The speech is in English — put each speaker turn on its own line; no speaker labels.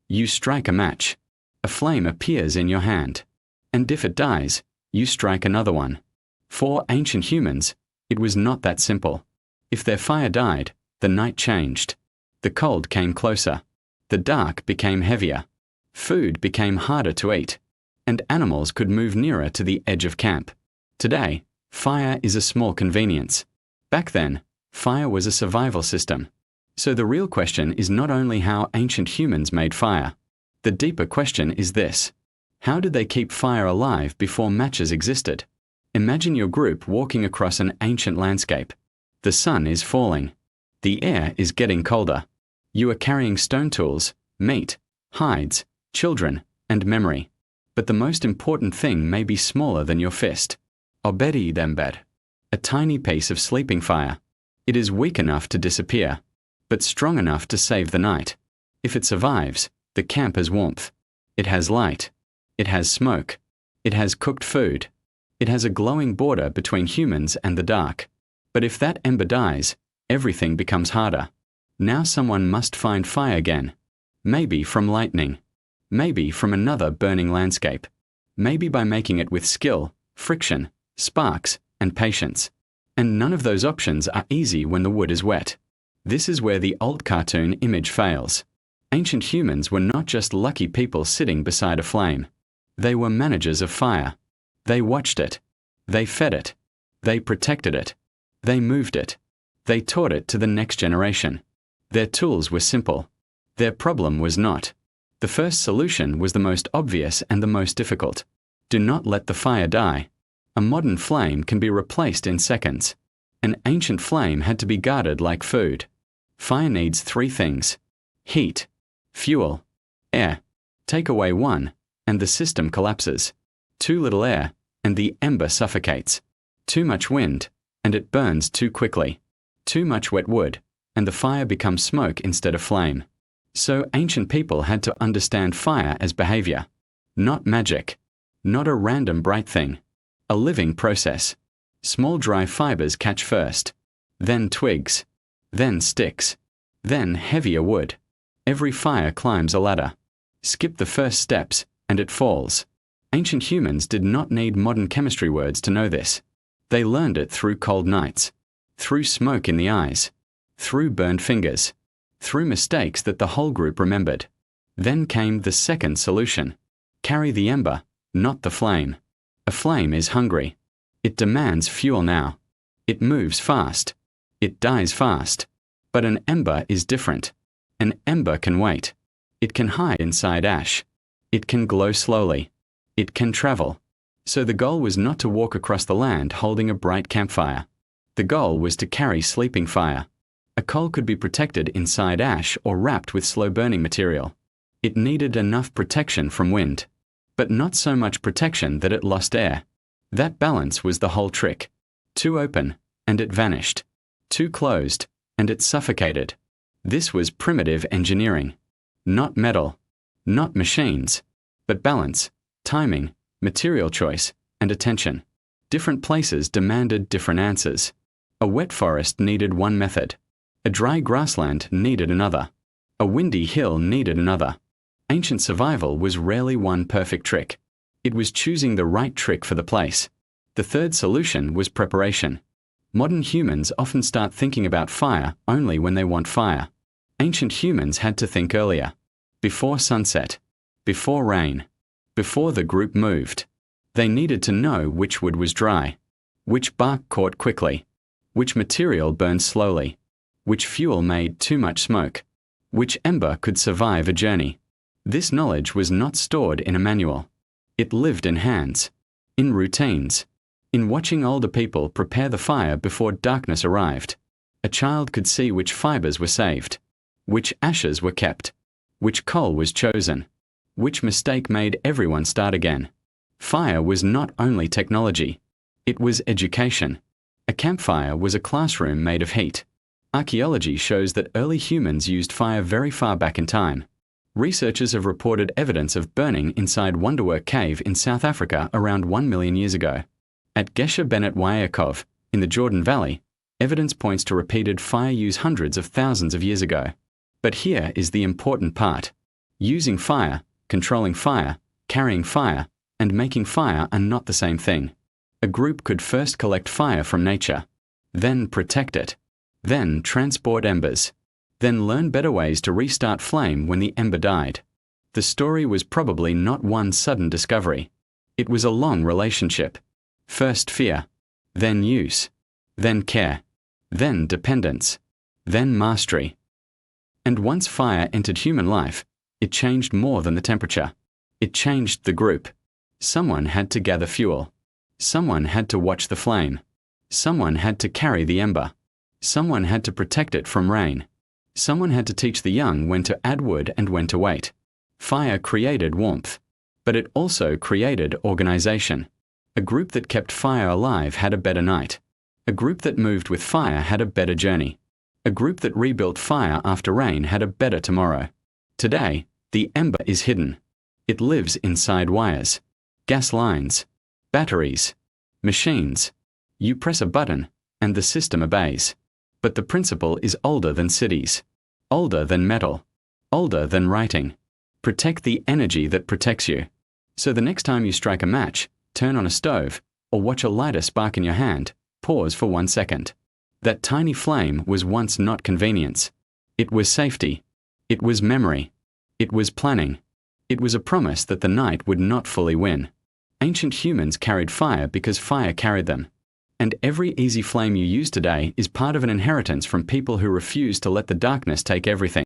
You strike a match. A flame appears in your hand. And if it dies, you strike another one. For ancient humans, it was not that simple. If their fire died, the night changed. The cold came closer. The dark became heavier. Food became harder to eat. And animals could move nearer to the edge of camp. Today, fire is a small convenience. Back then, fire was a survival system. So the real question is not only how ancient humans made fire. The deeper question is this: how did they keep fire alive before matches existed? Imagine your group walking across an ancient landscape. The sun is falling. The air is getting colder. You are carrying stone tools, meat, hides, children, and memory. But the most important thing may be smaller than your fist. Ember, a tiny piece of sleeping fire. It is weak enough to disappear, but strong enough to save the night. If it survives, the camp has warmth. It has light. It has smoke. It has cooked food. It has a glowing border between humans and the dark. But if that ember dies, everything becomes harder. Now someone must find fire again. Maybe from lightning. Maybe from another burning landscape. Maybe by making it with skill, friction, sparks, and patience. And none of those options are easy when the wood is wet. This is where the old cartoon image fails. Ancient humans were not just lucky people sitting beside a flame. They were managers of fire. They watched it. They fed it. They protected it. They moved it. They taught it to the next generation. Their tools were simple. Their problem was not. The first solution was the most obvious and the most difficult. Do not let the fire die. A modern flame can be replaced in seconds. An ancient flame had to be guarded like food. Fire needs three things: heat, fuel, air. Take away one, and the system collapses. Too little air, and the ember suffocates. Too much wind, and it burns too quickly. Too much wet wood, and the fire becomes smoke instead of flame. So ancient people had to understand fire as behavior. Not magic. Not a random bright thing. A living process. Small dry fibers catch first. Then twigs. Then sticks. Then heavier wood. Every fire climbs a ladder. Skip the first steps, and it falls. Ancient humans did not need modern chemistry words to know this. They learned it through cold nights. Through smoke in the eyes. Through burned fingers. Through mistakes that the whole group remembered. Then came the second solution. Carry the ember, not the flame. A flame is hungry. It demands fuel now. It moves fast. It dies fast. But an ember is different. An ember can wait. It can hide inside ash. It can glow slowly. It can travel. So the goal was not to walk across the land holding a bright campfire. The goal was to carry sleeping fire. A coal could be protected inside ash or wrapped with slow-burning material. It needed enough protection from wind, but not so much protection that it lost air. That balance was the whole trick. Too open, and it vanished. Too closed, and it suffocated. This was primitive engineering. Not metal, not machines, but balance, timing, material choice, and attention. Different places demanded different answers. A wet forest needed one method. A dry grassland needed another. A windy hill needed another. Ancient survival was rarely one perfect trick. It was choosing the right trick for the place. The third solution was preparation. Modern humans often start thinking about fire only when they want fire. Ancient humans had to think earlier. Before sunset. Before rain. Before the group moved. They needed to know which wood was dry. Which bark caught quickly. Which material burned slowly. Which fuel made too much smoke. Which ember could survive a journey. This knowledge was not stored in a manual. It lived in hands. In routines. In watching older people prepare the fire before darkness arrived. A child could see which fibers were saved. Which ashes were kept. Which coal was chosen. Which mistake made everyone start again. Fire was not only technology. It was education. A campfire was a classroom made of heat. Archaeology shows that early humans used fire very far back in time. Researchers have reported evidence of burning inside Wonderwork Cave in South Africa around 1 million years ago. At Gesher Bennett Wyakov, in the Jordan Valley, evidence points to repeated fire use hundreds of thousands of years ago. But here is the important part. Using fire, controlling fire, carrying fire, and making fire are not the same thing. A group could first collect fire from nature, then protect it, then transport embers, then learn better ways to restart flame when the ember died. The story was probably not one sudden discovery. It was a long relationship. First fear, then use, then care, then dependence, then mastery. And once fire entered human life, it changed more than the temperature. It changed the group. Someone had to gather fuel. Someone had to watch the flame. Someone had to carry the ember. Someone had to protect it from rain. Someone had to teach the young when to add wood and when to wait. Fire created warmth, but it also created organization. A group that kept fire alive had a better night. A group that moved with fire had a better journey. A group that rebuilt fire after rain had a better tomorrow. Today, the ember is hidden. It lives inside wires, gas lines, batteries, machines. You press a button, and the system obeys. But the principle is older than cities, older than metal, older than writing. Protect the energy that protects you. So the next time you strike a match, turn on a stove, or watch a lighter spark in your hand, pause for 1 second. That tiny flame was once not convenience. It was safety. It was memory. It was planning. It was a promise that the night would not fully win. Ancient humans carried fire because fire carried them. And every easy flame you use today is part of an inheritance from people who refuse to let the darkness take everything.